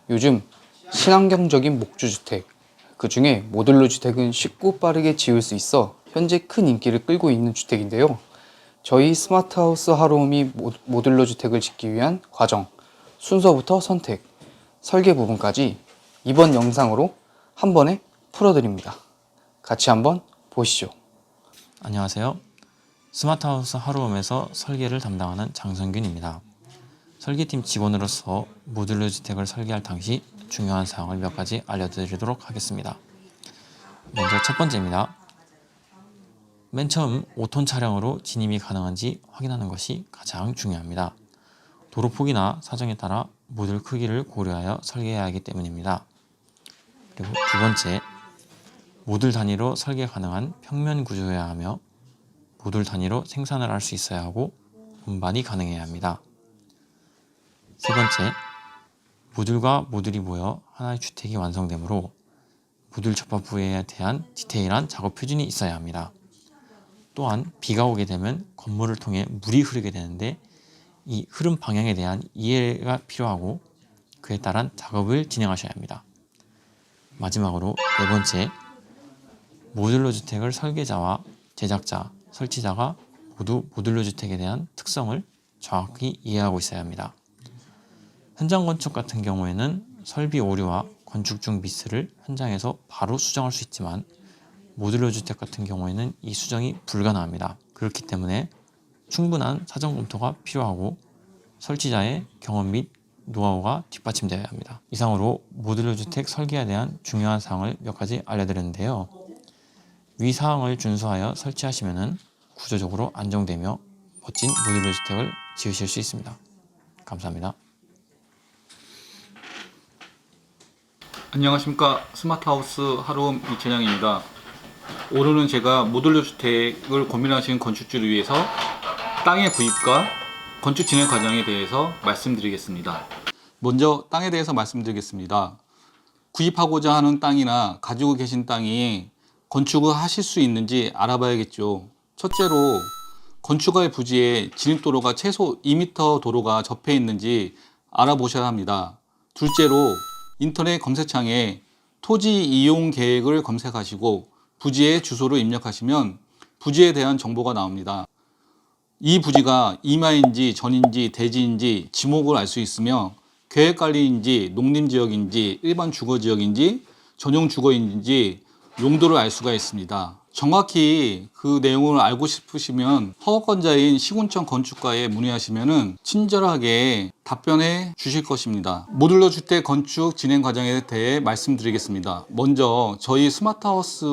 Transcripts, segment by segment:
요즘 친환경적인 목주주택, 그 중에 모듈러 주택은 쉽고 빠르게 지을 수 있어 현재 큰 인기를 끌고 있는 주택인데요. 저희 스마트하우스 하루홈이 모듈러 주택을 짓기 위한 과정, 순서부터 선택, 설계 부분까지 이번 영상으로 한 번에 풀어드립니다. 같이 한번 보시죠. 안녕하세요. 스마트하우스 하루홈에서 설계를 담당하는 장성균입니다. 설계팀 직원으로서 모듈러 주택을 설계할 당시 중요한 사항을 몇 가지 알려드리도록 하겠습니다. 먼저 첫 번째입니다. 맨 처음 5톤 차량으로 진입이 가능한지 확인하는 것이 가장 중요합니다. 도로 폭이나 사정에 따라 모듈 크기를 고려하여 설계해야 하기 때문입니다. 그리고 두 번째, 모듈 단위로 설계 가능한 평면 구조여야 하며 모듈 단위로 생산을 할 수 있어야 하고 운반이 가능해야 합니다. 세 번째, 모듈과 모듈이 모여 하나의 주택이 완성되므로 모듈 접합부에 대한 디테일한 작업 표준이 있어야 합니다. 또한 비가 오게 되면 건물을 통해 물이 흐르게 되는데 이 흐름 방향에 대한 이해가 필요하고 그에 따른 작업을 진행하셔야 합니다. 마지막으로 네 번째, 모듈러 주택을 설계자와 제작자, 설치자가 모두 모듈러 주택에 대한 특성을 정확히 이해하고 있어야 합니다. 현장 건축 같은 경우에는 설비 오류와 건축 중 미스를 현장에서 바로 수정할 수 있지만 모듈러 주택 같은 경우에는 이 수정이 불가능합니다. 그렇기 때문에 충분한 사전 검토가 필요하고 설치자의 경험 및 노하우가 뒷받침되어야 합니다. 이상으로 모듈러 주택 설계에 대한 중요한 사항을 몇 가지 알려드렸는데요. 위 사항을 준수하여 설치하시면 구조적으로 안정되며 멋진 모듈러 주택을 지으실 수 있습니다. 감사합니다. 안녕하십니까. 스마트하우스 하루홈 이채장입니다. 오늘은 제가 모듈러 주택을 고민하시는 건축주를 위해서 땅의 구입과 건축 진행 과정에 대해서 말씀드리겠습니다. 먼저 땅에 대해서 말씀드리겠습니다. 구입하고자 하는 땅이나 가지고 계신 땅이 건축을 하실 수 있는지 알아봐야겠죠. 첫째로 건축할 부지에 진입도로가 최소 2m 도로가 접해 있는지 알아보셔야 합니다. 둘째로 인터넷 검색창에 토지 이용 계획을 검색하시고 부지의 주소를 입력하시면 부지에 대한 정보가 나옵니다. 이 부지가 임야인지 전인지 대지인지 지목을 알 수 있으며 계획관리인지 농림지역인지 일반 주거지역인지 전용 주거인지 용도를 알 수가 있습니다. 정확히 그 내용을 알고 싶으시면 허가권자인 시군청 건축가에 문의하시면 친절하게 답변해 주실 것입니다. 모듈러 주택 건축 진행 과정에 대해 말씀드리겠습니다. 먼저 저희 스마트하우스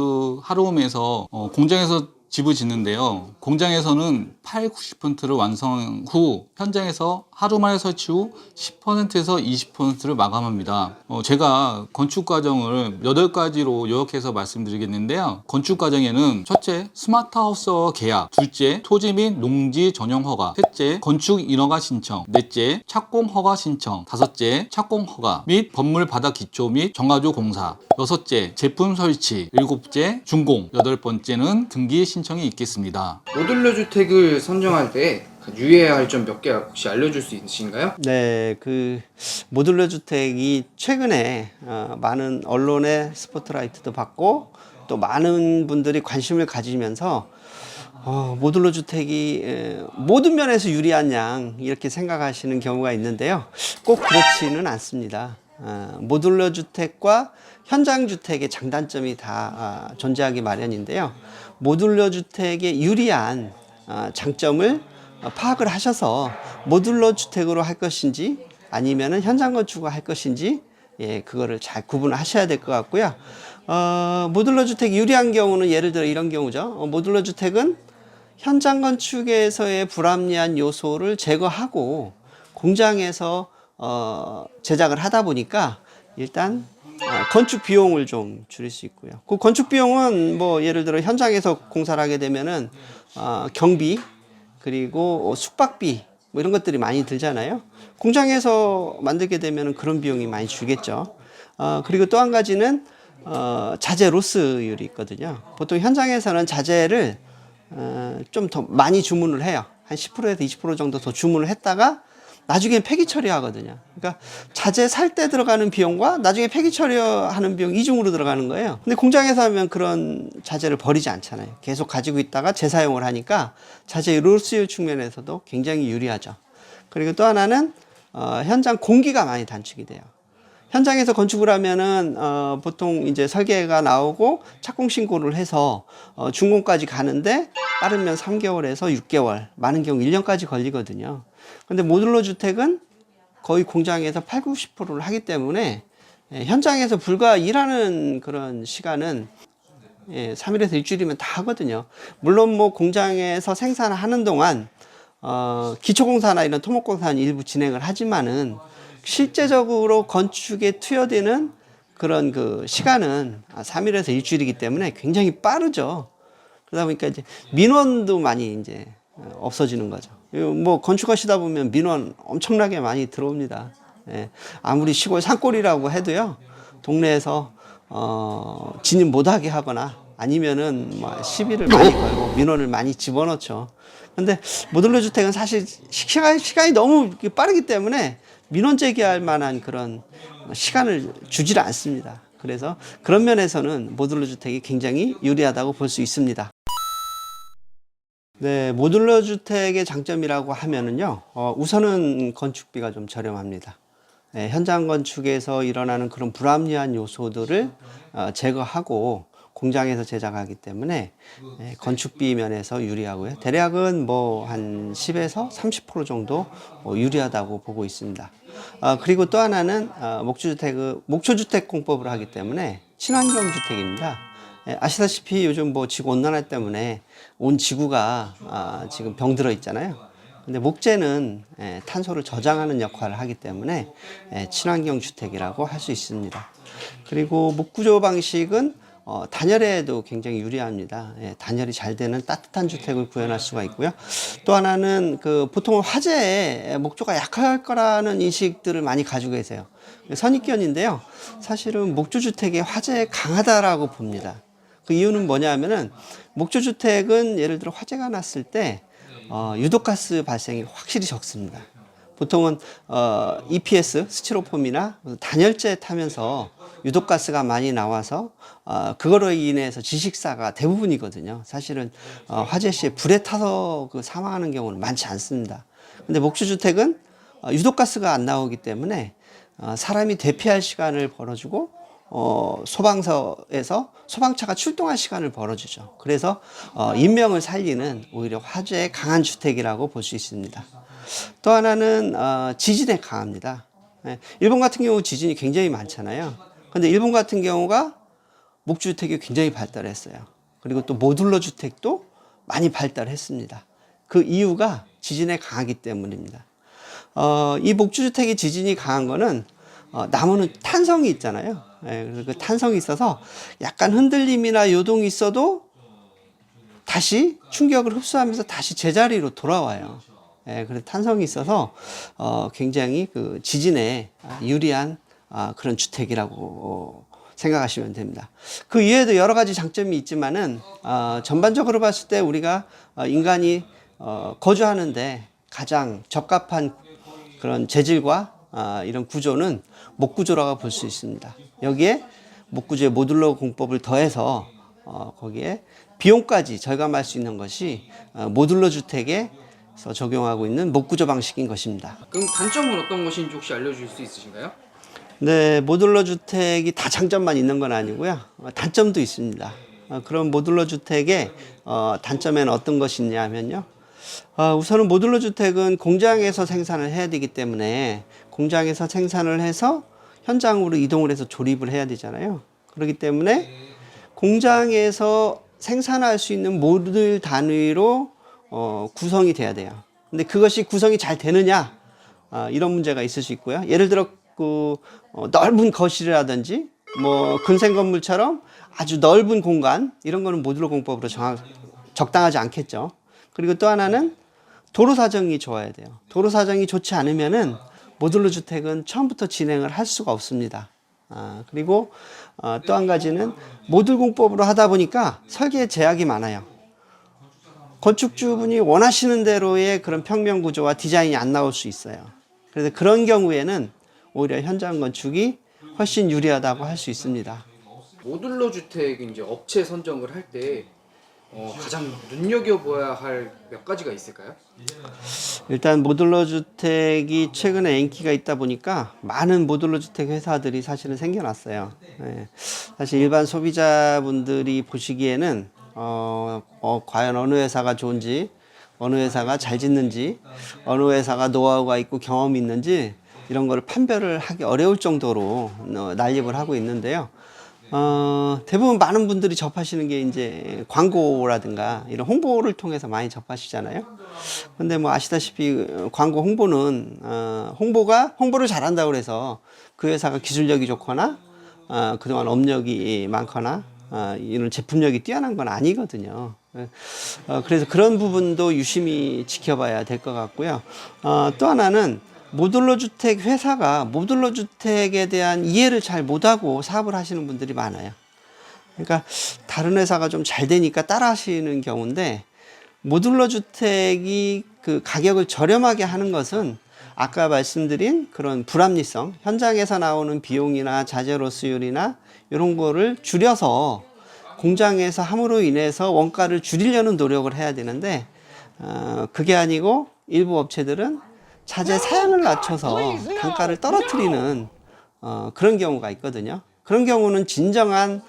하루홈에서 공장에서 집을 짓는데요. 공장에서는 80~90%를 완성 후 현장에서 하루 만에 설치 후 10%에서 20%를 마감합니다. 제가 건축 과정을 8가지로 요약해서 말씀드리겠는데요. 건축 과정에는 첫째, 스마트하우스 계약, 둘째, 토지 및 농지 전용 허가, 셋째, 건축 인허가 신청, 넷째, 착공 허가 신청, 다섯째, 착공 허가 및 건물 바닥 기초 및 정화조 공사, 여섯째, 제품 설치, 일곱째, 준공, 여덟 번째는 등기 신청이 있겠습니다. 모듈러 주택을 선정할 때 유의해야 할 점 몇 개 혹시 알려줄 수 있으신가요? 네, 그 모듈러 주택이 최근에 많은 언론의 스포트라이트도 받고 또 많은 분들이 관심을 가지면서 모듈러 주택이 모든 면에서 유리한 양 이렇게 생각하시는 경우가 있는데요. 꼭 그렇지는 않습니다. 모듈러 주택과 현장 주택의 장단점이 다 존재하기 마련인데요. 모듈러 주택의 유리한 장점을 파악을 하셔서 모듈러 주택으로 할 것인지 아니면은 현장 건축을 할 것인지 그거를 잘 구분하셔야 될 것 같고요. 모듈러 주택 유리한 경우는 예를 들어 이런 경우죠. 모듈러 주택은 현장 건축에서의 불합리한 요소를 제거하고 공장에서 제작을 하다 보니까 일단 건축 비용을 좀 줄일 수 있고요. 그 건축 비용은 뭐 예를 들어 현장에서 공사를 하게 되면은 경비 그리고 숙박비 뭐 이런 것들이 많이 들잖아요. 공장에서 만들게 되면은 그런 비용이 많이 줄겠죠. 그리고 또 한 가지는 자재 로스율이 있거든요. 보통 현장에서는 자재를 좀 더 많이 주문을 해요. 한 10%에서 20% 정도 더 주문을 했다가 나중에 폐기 처리하거든요. 그러니까 자재 살 때 들어가는 비용과 나중에 폐기 처리하는 비용 이중으로 들어가는 거예요. 근데 공장에서 하면 그런 자재를 버리지 않잖아요. 계속 가지고 있다가 재사용을 하니까 자재 로스율 측면에서도 굉장히 유리하죠. 그리고 또 하나는 현장 공기가 많이 단축이 돼요. 현장에서 건축을 하면은 보통 이제 설계가 나오고 착공 신고를 해서 준공까지 가는데 빠르면 3개월에서 6개월, 많은 경우 1년까지 걸리거든요. 근데 모듈러 주택은 거의 공장에서 80, 90%를 하기 때문에 현장에서 불과 일하는 그런 시간은 3일에서 일주일이면 다 하거든요. 물론 뭐 공장에서 생산하는 동안 기초공사나 이런 토목공사는 일부 진행을 하지만은 실제적으로 건축에 투여되는 그런 그 시간은 3일에서 일주일이기 때문에 굉장히 빠르죠. 그러다 보니까 이제 민원도 많이 이제 없어지는 거죠. 뭐 건축하시다 보면 민원 엄청나게 많이 들어옵니다. 예. 아무리 시골 산골이라고 해도요, 동네에서 진입 못하게 하거나 아니면은 뭐 시비를 많이 걸고 민원을 많이 집어넣죠. 근데 모듈러 주택은 사실 시간이 너무 빠르기 때문에 민원 제기할 만한 그런 시간을 주질 않습니다. 그래서 그런 면에서는 모듈러 주택이 굉장히 유리하다고 볼 수 있습니다. 네, 모듈러 주택의 장점이라고 하면은요, 우선은 건축비가 좀 저렴합니다. 네, 현장 건축에서 일어나는 그런 불합리한 요소들을 제거하고 공장에서 제작하기 때문에 건축비 면에서 유리하고요. 대략은 뭐 한 10에서 30% 정도 유리하다고 보고 있습니다. 그리고 또 하나는 목초주택 공법으로 하기 때문에 친환경 주택입니다. 아시다시피 요즘 뭐 지구 온난화 때문에 온 지구가 지금 병들어 있잖아요. 근데 목재는 탄소를 저장하는 역할을 하기 때문에 친환경 주택이라고 할 수 있습니다. 그리고 목구조 방식은 단열에도 굉장히 유리합니다. 단열이 잘 되는 따뜻한 주택을 구현할 수가 있고요. 또 하나는 보통 화재에 목조가 약할 거라는 인식들을 많이 가지고 계세요. 선입견인데요. 사실은 목조주택의 화재에 강하다라고 봅니다. 그 이유는 뭐냐면은 목조주택은 예를 들어 화재가 났을 때 유독가스 발생이 확실히 적습니다. 보통은 EPS, 스티로폼이나 단열재 타면서 유독가스가 많이 나와서 그거로 인해서 지식사가 대부분이거든요. 사실은 화재 시에 불에 타서 사망하는 경우는 많지 않습니다. 근데 목조주택은 유독가스가 안 나오기 때문에 사람이 대피할 시간을 벌어주고 소방서에서 소방차가 출동할 시간을 벌어주죠. 그래서 인명을 살리는 오히려 화재에 강한 주택이라고 볼 수 있습니다. 또 하나는 지진에 강합니다. 일본 같은 경우 지진이 굉장히 많잖아요. 근데 일본 같은 경우가 목주택이 굉장히 발달했어요. 그리고 또 모듈러 주택도 많이 발달했습니다. 그 이유가 지진에 강하기 때문입니다. 이 목주택이 지진이 강한 거는 나무는 탄성이 있잖아요. 그래서 그 탄성이 있어서 약간 흔들림이나 요동이 있어도 다시 충격을 흡수하면서 다시 제자리로 돌아와요. 그래서 탄성이 있어서 굉장히 그 지진에 유리한 그런 주택이라고 생각하시면 됩니다. 그 이외에도 여러 가지 장점이 있지만은 전반적으로 봤을 때 우리가 인간이 거주하는데 가장 적합한 그런 재질과 이런 구조는 목구조라고 볼 수 있습니다. 여기에 목구조의 모듈러 공법을 더해서 거기에 비용까지 절감할 수 있는 것이 모듈러 주택에서 적용하고 있는 목구조 방식인 것입니다. 그럼 단점은 어떤 것인지 혹시 알려줄 수 있으신가요? 네, 모듈러 주택이 다 장점만 있는 건 아니고요. 단점도 있습니다. 그럼 모듈러 주택의 단점에는 어떤 것이 있냐 하면요. 우선은 모듈러 주택은 공장에서 생산을 해야 되기 때문에 공장에서 생산을 해서 현장으로 이동을 해서 조립을 해야 되잖아요. 그렇기 때문에 공장에서 생산할 수 있는 모듈 단위로 구성이 돼야 돼요. 근데 그것이 구성이 잘 되느냐, 이런 문제가 있을 수 있고요. 예를 들어 넓은 거실이라든지 뭐 근생 건물처럼 아주 넓은 공간, 이런 거는 모듈러 공법으로 적당하지 않겠죠. 그리고 또 하나는 도로 사정이 좋아야 돼요. 도로 사정이 좋지 않으면은 모듈러 주택은 처음부터 진행을 할 수가 없습니다. 그리고 또 한 가지는 모듈 공법으로 하다 보니까 설계에 제약이 많아요. 건축주분이 원하시는 대로의 그런 평면 구조와 디자인이 안 나올 수 있어요. 그래서 그런 경우에는 오히려 현장 건축이 훨씬 유리하다고 할 수 있습니다. 모듈러 주택 이제 업체 선정을 할 때 가장 눈여겨봐야 할 몇 가지가 있을까요? 일단 모듈러 주택이 최근에 인기가 있다 보니까 많은 모듈러 주택 회사들이 사실은 생겨났어요. 예. 사실 일반 소비자분들이 보시기에는 과연 어느 회사가 좋은지, 어느 회사가 잘 짓는지, 어느 회사가 노하우가 있고 경험이 있는지 이런 거를 판별을 하기 어려울 정도로 난립을 하고 있는데요. 대부분 많은 분들이 접하시는 게 이제 광고라든가 이런 홍보를 통해서 많이 접하시잖아요. 근데 뭐 아시다시피 광고 홍보는 홍보를 잘한다고 해서 그 회사가 기술력이 좋거나 그동안 업력이 많거나 이런 제품력이 뛰어난 건 아니거든요. 그래서 그런 부분도 유심히 지켜봐야 될 것 같고요. 또 하나는 모듈러 주택 회사가 모듈러 주택에 대한 이해를 잘 못하고 사업을 하시는 분들이 많아요. 그러니까 다른 회사가 좀 잘 되니까 따라 하시는 경우인데, 모듈러 주택이 그 가격을 저렴하게 하는 것은 아까 말씀드린 그런 불합리성, 현장에서 나오는 비용이나 자재로 수율이나 이런 거를 줄여서 공장에서 함으로 인해서 원가를 줄이려는 노력을 해야 되는데, 그게 아니고 일부 업체들은 자재 사양을 낮춰서 단가를 떨어뜨리는 그런 경우가 있거든요. 그런 경우는 진정한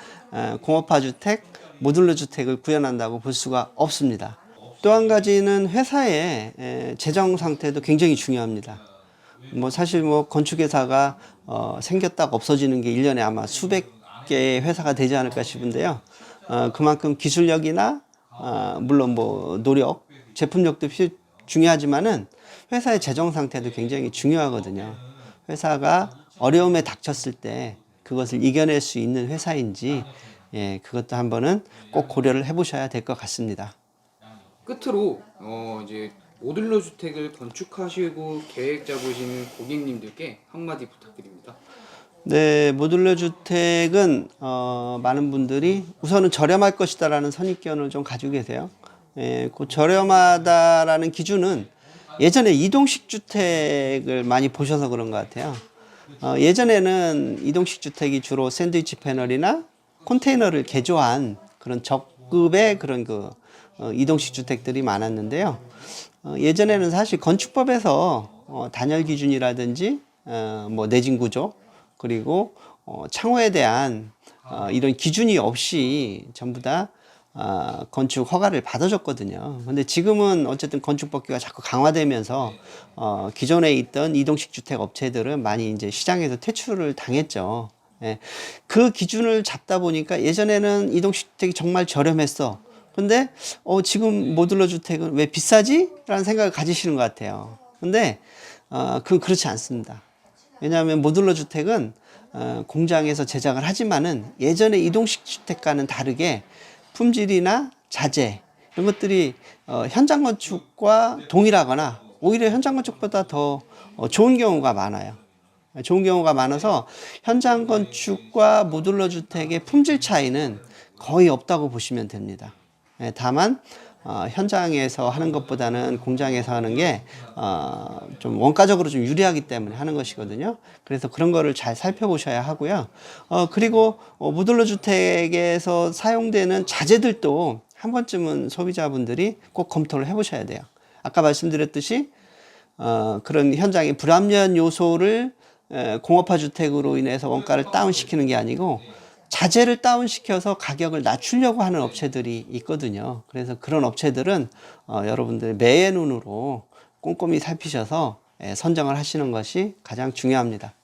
공업화 주택, 모듈러 주택을 구현한다고 볼 수가 없습니다. 또 한 가지는 회사의 재정 상태도 굉장히 중요합니다. 뭐 사실 뭐 건축회사가 생겼다가 없어지는 게 1년에 아마 수백 개의 회사가 되지 않을까 싶은데요. 그만큼 기술력이나 물론 뭐 노력, 제품력도 중요하지만은 회사의 재정 상태도 굉장히 중요하거든요. 회사가 어려움에 닥쳤을 때 그것을 이겨낼 수 있는 회사인지, 그것도 한번은 꼭 고려를 해보셔야 될 것 같습니다. 끝으로 이제 모듈러 주택을 건축하시고 계획 잡으시는 고객님들께 한마디 부탁드립니다. 네, 모듈러 주택은 많은 분들이 우선은 저렴할 것이다라는 선입견을 좀 가지고 계세요. 그 저렴하다라는 기준은 예전에 이동식 주택을 많이 보셔서 그런 것 같아요. 예전에는 이동식 주택이 주로 샌드위치 패널이나 컨테이너를 개조한 그런 적급의 그런 이동식 주택들이 많았는데요. 예전에는 사실 건축법에서 단열 기준이라든지 뭐 내진 구조, 그리고 창호에 대한 이런 기준이 없이 전부 다 건축 허가를 받아줬거든요. 근데 지금은 어쨌든 건축법규가 자꾸 강화되면서 기존에 있던 이동식 주택 업체들은 많이 이제 시장에서 퇴출을 당했죠. 그 기준을 잡다 보니까 예전에는 이동식 주택이 정말 저렴했어. 근데 지금 모듈러 주택은 왜 비싸지? 라는 생각을 가지시는 것 같아요. 근데 그건 그렇지 않습니다. 왜냐하면 모듈러 주택은 공장에서 제작을 하지만은 예전의 이동식 주택과는 다르게 품질이나 자재 이런 것들이 현장 건축과 동일하거나 오히려 현장 건축보다 더 좋은 경우가 많아요. 좋은 경우가 많아서 현장 건축과 모듈러 주택의 품질 차이는 거의 없다고 보시면 됩니다. 다만 현장에서 하는 것보다는 공장에서 하는 게 좀 원가적으로 좀 유리하기 때문에 하는 것이거든요. 그래서 그런 거를 잘 살펴보셔야 하고요. 그리고 모듈러 주택에서 사용되는 자재들도 한 번쯤은 소비자분들이 꼭 검토를 해보셔야 돼요. 아까 말씀드렸듯이 그런 현장의 불합리한 요소를 공업화 주택으로 인해서 원가를 다운시키는 게 아니고 자재를 다운시켜서 가격을 낮추려고 하는 업체들이 있거든요. 그래서 그런 업체들은 여러분들 매의 눈으로 꼼꼼히 살피셔서 선정을 하시는 것이 가장 중요합니다.